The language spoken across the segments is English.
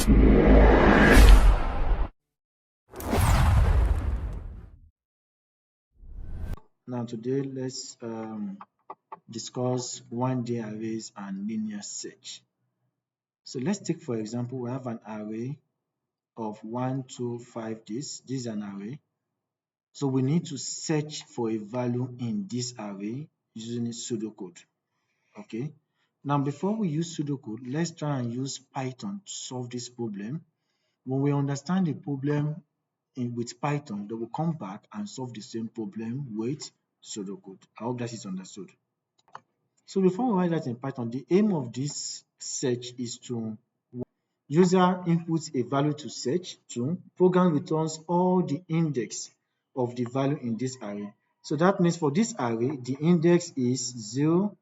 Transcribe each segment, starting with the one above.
Now today let's discuss one-day arrays and linear search. So let's take for example we have an array of 1, 2, 5 this is an array. So we need to search for a value in this array using pseudocode. Okay. Now before we use pseudocode, let's try and use Python to solve this problem. When we understand the problem with Python, then we'll come back and solve the same problem with pseudocode. I hope that is understood. So before we write that in Python, the aim of this search is to user inputs a value to search. 2, program returns all the index of the value in this array. So that means for this array, the index is 0,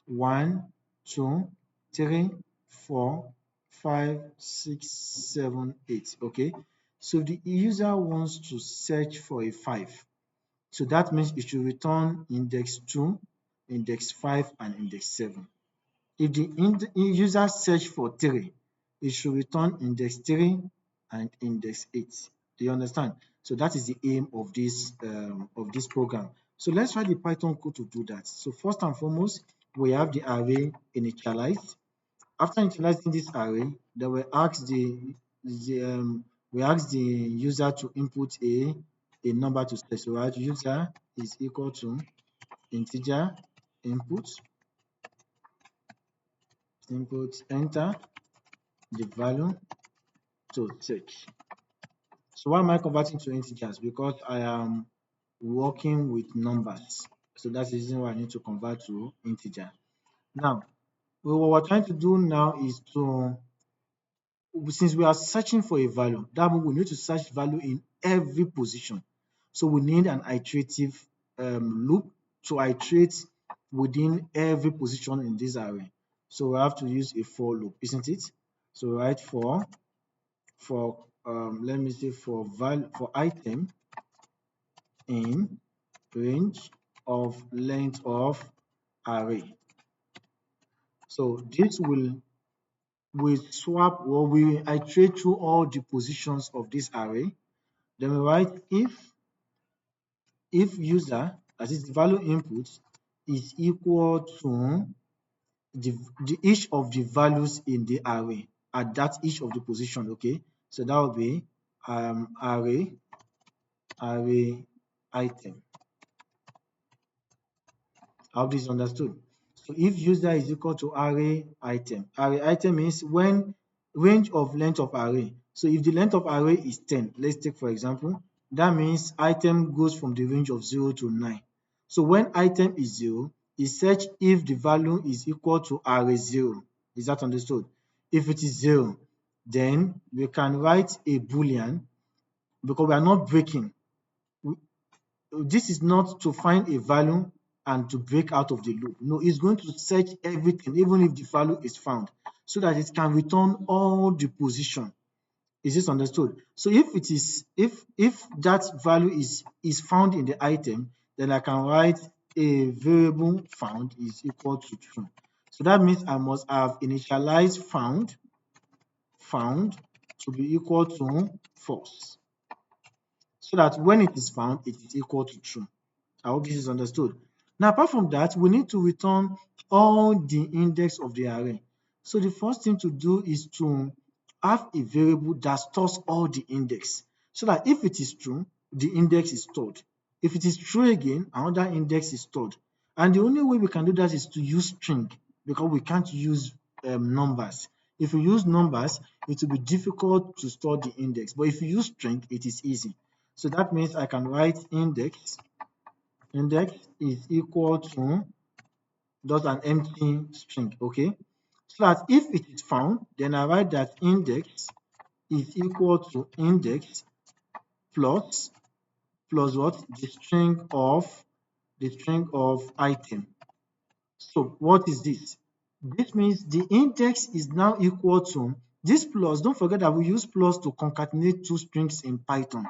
1, 2, 3, 4, 5, 6, 7, 8. Okay. So the user wants to search for a 5. So that means it should return index 2, index 5, and index 7. If the user search for 3, it should return index 3 and index 8. Do you understand? So that is the aim of this program. So let's write the Python code to do that. So first and foremost, we have the array initialized. After initializing this array, then we ask the user to input a number to search. So right, user is equal to integer input, enter the value to search. So why am I converting to integers? Because I am working with numbers. So that's the reason why I need to convert to integer. Now, what we're trying to do now is to, since we are searching for a value, that means we need to search value in every position. So we need an iterative loop to iterate within every position in this array. So we have to use a for loop, isn't it? So write for let me say for item in range of length of array. So this will swap or we iterate through all the positions of this array. Then we write if user, that is the value input, is equal to the each of the values in the array at that each of the position. Okay, so that will be array item. How this is understood? So if user is equal to array item means when range of length of array. So if the length of array is 10, let's take for example, that means item goes from the range of 0 to 9. So when item is 0, it search if the value is equal to array 0. Is that understood? If it is 0, then we can write a boolean because we are not breaking. This is not to find a value and to break out of the loop. No, it's going to search everything, even if the value is found, so that it can return all the position. Is this understood? So if it is if that value is found in the item, then I can write a variable found is equal to true. So that means I must have initialized found to be equal to false, so that when it is found, it is equal to true. I hope this is understood. Now, apart from that, we need to return all the index of the array. So the first thing to do is to have a variable that stores all the index, so that if it is true, the index is stored. If it is true again, another index is stored. And the only way we can do that is to use string, because we can't use numbers. If we use numbers, it will be difficult to store the index. But if you use string, it is easy. So that means I can write index is equal to just an empty string. Okay, so that if it is found, then I write that index is equal to index plus what? The string of item. So what is this? This means the index is now equal to this plus. Don't forget that we use plus to concatenate two strings in Python.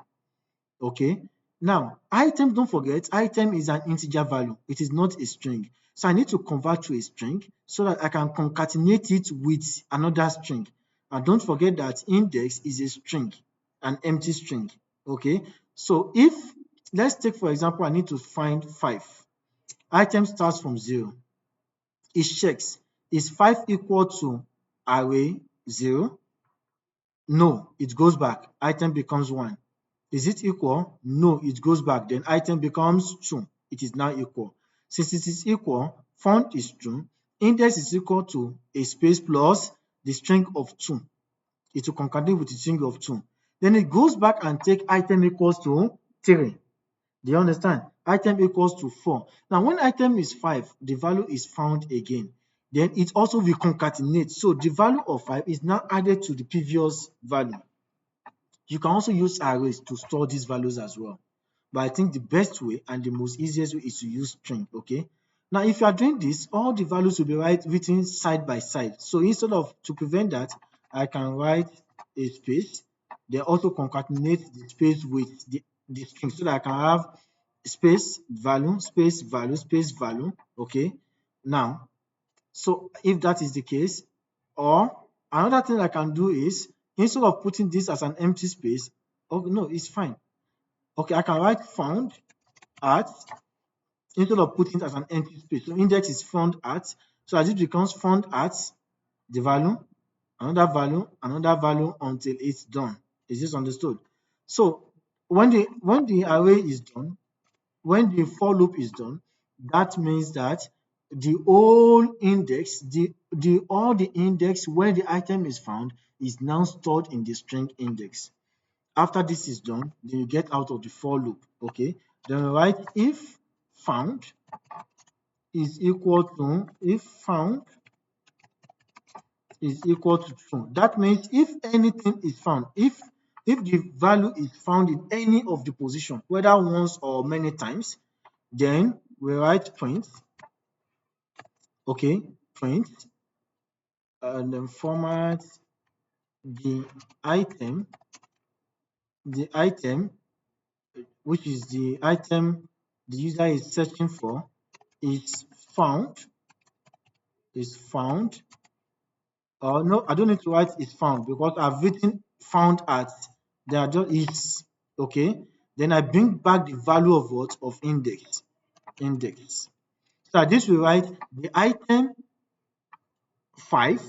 Okay, now item, don't forget, item is an integer value. It is not a string. So I need to convert to a string so that I can concatenate it with another string. And don't forget that index is a string, an empty string. Okay, so if, let's take for example, I need to find 5. Item starts from 0. It checks, is 5 equal to array 0? No, it goes back. Item becomes 1. Is it equal? No, it goes back. Then item becomes 2. It is now equal. Since it is equal, font is true. Index is equal to a space plus the string of 2. It will concatenate with the string of 2. Then it goes back and take item equals to 3. Do you understand? Item equals to 4. Now, when item is 5, the value is found again. Then it also will concatenate. So the value of 5 is now added to the previous value. You can also use arrays to store these values as well. But I think the best way and the most easiest way is to use string. Okay. Now, if you are doing this, all the values will be written side by side. So instead of, to prevent that, I can write a space, then also concatenate the space with the string so that I can have space value, space value, space value. Okay. Now, so if that is the case, or another thing I can do is, instead of putting this as an empty space, oh no, it's fine. Okay, I can write found at, instead of putting it as an empty space. So index is found at, so as it becomes found at the value, another value until it's done. Is this understood? So when the array is done, when the for loop is done, that means that the whole index, all the index where the item is found is now stored in the string index. After this is done, then you get out of the for loop. Okay, then we write if found is equal to, if found is equal to true. That means if anything is found, if the value is found in any of the position, whether once or many times, then we write print. Okay, print, and then format the item, which is the item the user is searching for, is found. No, I don't need to write is found because I've written found at. They are just is. Okay. Then I bring back the value of what? Of index. So this will write the item 5.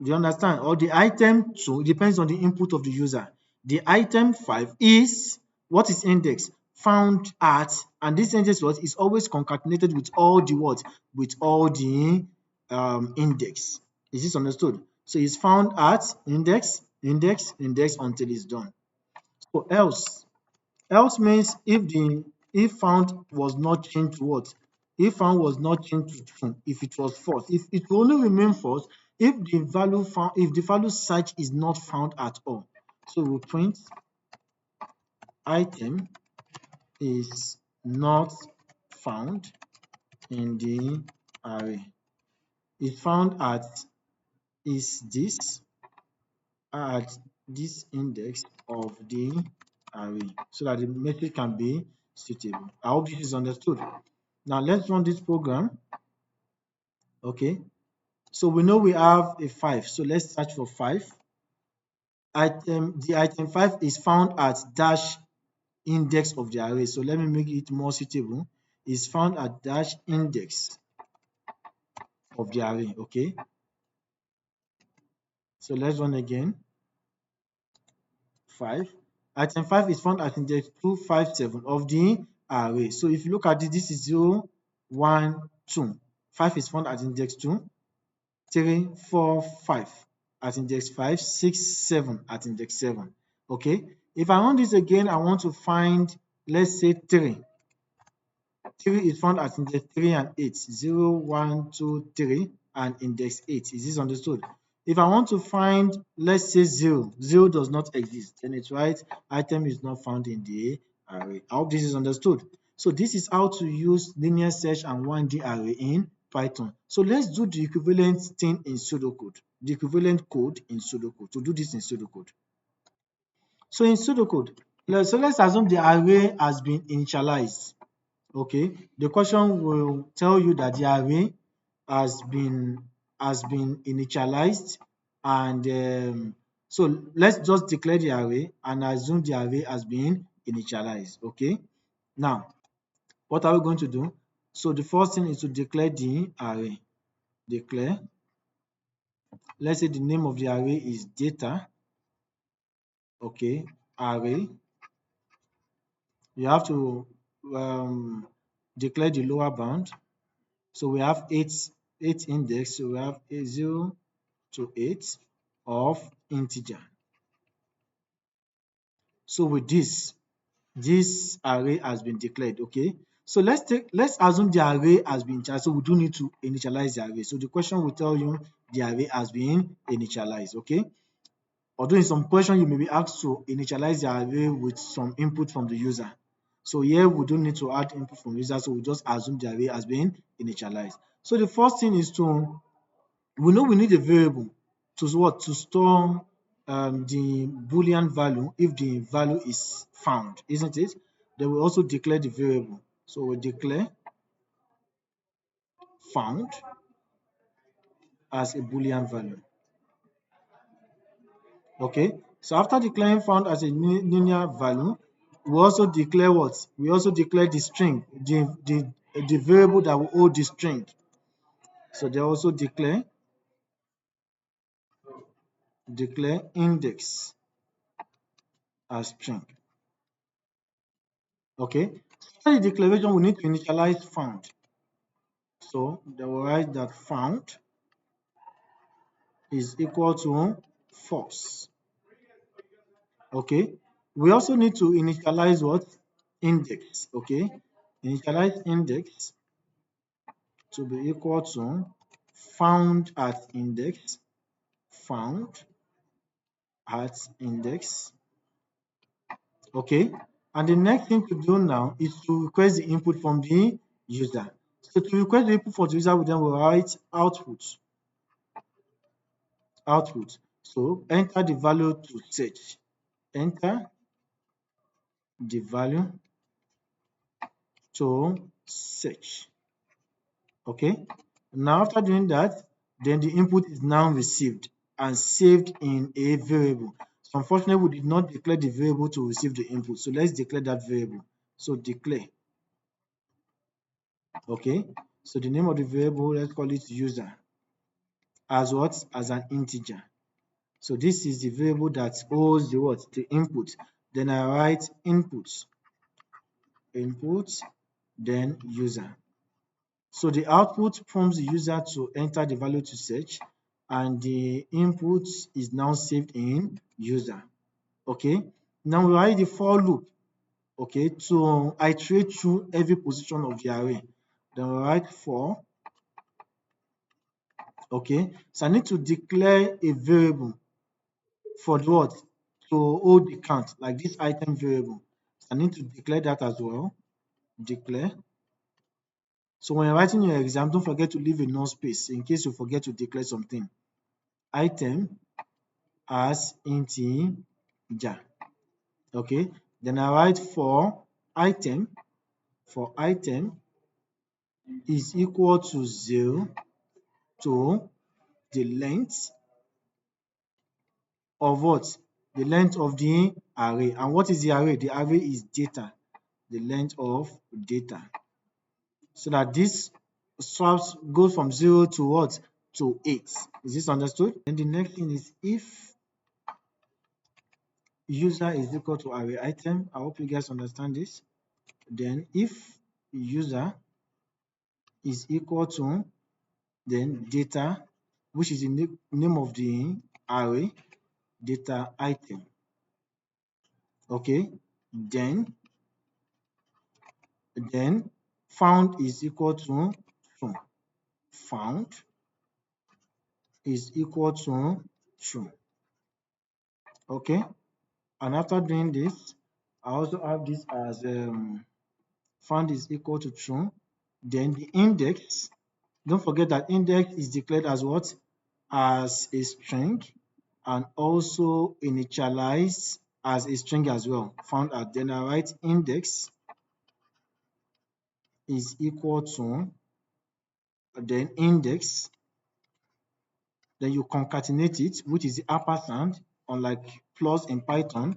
Do you understand? Or the item 2, depends on the input of the user. The item 5 is, what is index? Found at, and this index what is always concatenated with all the what? With all the index. Is this understood? So it's found at index until it's done. So else means if found was not changed to what? If found was not changed to true, if it was false, if it will only remain false if the value search is not found at all. So we print item is not found in the array. It's found at this index of the array, so that the method can be suitable. I hope this is understood. Now let's run this program. Okay, so we know we have a 5, so let's search for 5. The item 5 is found at dash index of the array, so let me make it more suitable. Is found at dash index of the array. Okay, so let's run again. 5. Item 5 is found at index 257 of the array. So if you look at it, this is 0, 1, 2. 5 is found at index 2, 3, 4, 5 at index 5, 6, 7 at index 7. Okay. If I run this again, I want to find, let's say 3. 3 is found at index 3 and 8. 0, 1, 2, 3 and index 8. Is this understood? If I want to find, let's say 0, 0 does not exist, then it's right, item is not found in the array. I hope this is understood. So this is how to use linear search and 1D array in Python. So let's do the equivalent thing in pseudocode, the equivalent code in pseudocode, to do this in pseudocode. So in pseudocode, let's assume the array has been initialized. Okay, the question will tell you that the array has been initialized, and So let's just declare the array and assume the array has been initialized. Okay. Now, what are we going to do? So the first thing is to declare the array. Declare. Let's say the name of the array is data. Okay. Array. You have to declare the lower bound. So we have eight index. So we have a 0 to 8 of integer. So with this array has been declared. Okay. So let's assume the array has been initialized. So we do need to initialize the array. So the question will tell you the array has been initialized. Okay. Although in some question you may be asked to initialize the array with some input from the user. So here we don't need to add input from the user, so we just assume the array has been initialized. So the first thing is we know we need a variable to what? To store the Boolean value if the value is found, isn't it? Then we also declare the variable. So we declare found as a Boolean value. Okay. So after declaring found as a linear value, we also declare what? We also declare the string, the variable that will hold the string. So they also declare index as string. Okay. After the declaration, we need to initialize found. So they will write that found is equal to false. Okay. We also need to initialize what? Index. Okay. Initialize index to be equal to found at index, found at index. Okay. And the next thing to do now is to request the input from the user. So to request the input from the user, we then will write output. So enter the value to search. Enter the value to search. Okay. Now after doing that, then the input is now received and saved in a variable. So unfortunately, we did not declare the variable to receive the input. So let's declare that variable. So declare. Okay. So the name of the variable, let's call it user. As what? As an integer. So this is the variable that holds the what? The input. Then I write input, then user. So the output prompts the user to enter the value to search, and the input is now saved in user. Okay. Now we write the for loop. Okay, to iterate through every position of the array. Then we write for. Okay, so I need to declare a variable for the what? To hold the count, like this item variable. So I need to declare that as well. Declare. So when you're writing your exam, don't forget to leave a null space in case you forget to declare something. Item as integer. Okay, then I write for item is equal to 0 to the length of what? The length of the array. And what is the array? The array is data. The length of data. So that this swaps goes from 0 to what? To 8. Is this understood? And the next thing is if user is equal to array item. I hope you guys understand this. Then if user is equal to then data, which is the name of the array, data item. Okay, then found is equal to true. Found is equal to true. Okay, and after doing this, I also have this as found is equal to true. Then the index, don't forget that index is declared as what? As a string, and also initialized as a string as well. Found at, then I write index is equal to then index, then you concatenate it, which is the ampersand, unlike plus in Python.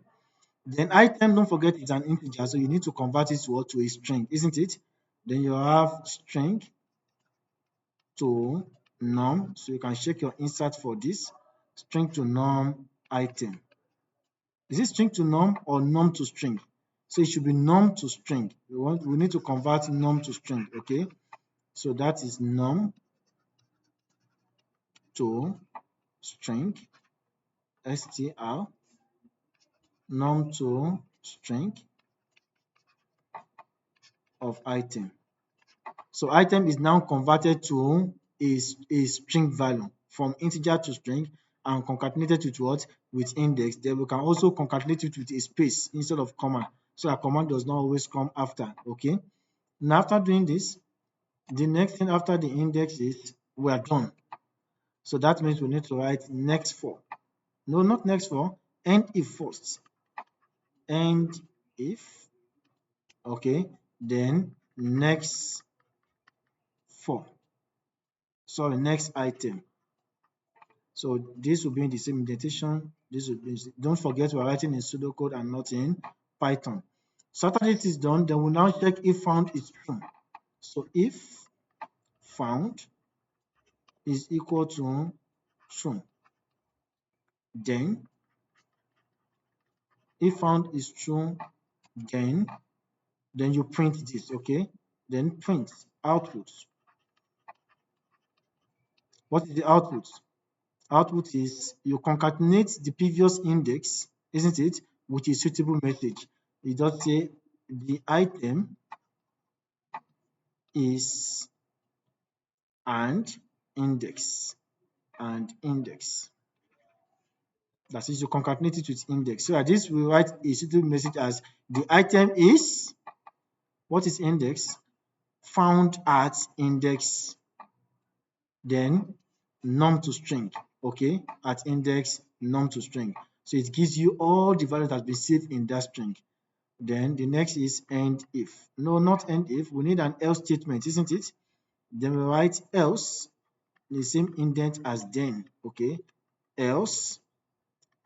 Then item, don't forget, is an integer, so you need to convert it to a string, isn't it? Then you have string to num, so you can check your insert for this. String to num item. Is it string to num or num to string? So it should be num to string. We need to convert num to string, okay? So that is num to string, str, num to string of item. So item is now converted to a string value from integer to string and concatenated with what? With index. Then we can also concatenate it with a space instead of comma, so a command does not always come after. Okay. Now after doing this, the next thing after the index is we are done. So that means we need to write next for. No, not next for, end if first. End if, okay, then next for. Sorry, next item. So this will be in the same indentation. This will be, don't forget we're writing in pseudocode and not in Python. So after this is done, then we'll now check if found is true. So if found is equal to true, then if found is true, then you print this, okay? Then print output. What is the output? Output is you concatenate the previous index, isn't it, with a suitable message. You just say the item is and index and index. That is, you concatenate it with index. So at this we write a suitable message as the item is, what is index? Found at index, then num to string, okay, at index num to string. So it gives you all the values that have been saved in that string. Then the next is end if. No, not end if. We need an else statement, isn't it? Then we write else, the same indent as then, okay? Else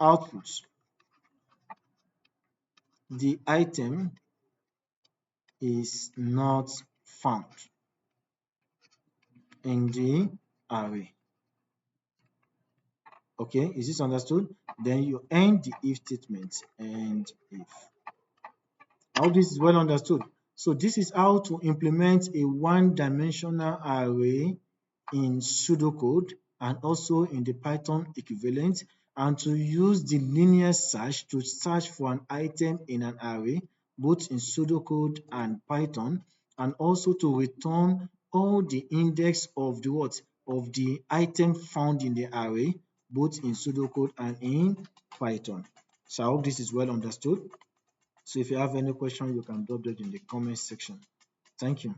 output, the item is not found in the array. Okay, is this understood? Then you end the if statement, and if. I hope this is well understood. So this is how to implement a one-dimensional array in pseudocode and also in the Python equivalent, and to use the linear search to search for an item in an array, both in pseudocode and Python, and also to return all the index of the what? Of the item found in the array, both in pseudocode and in Python. So I hope this is well understood. So if you have any question, you can drop that in the comment section. Thank you.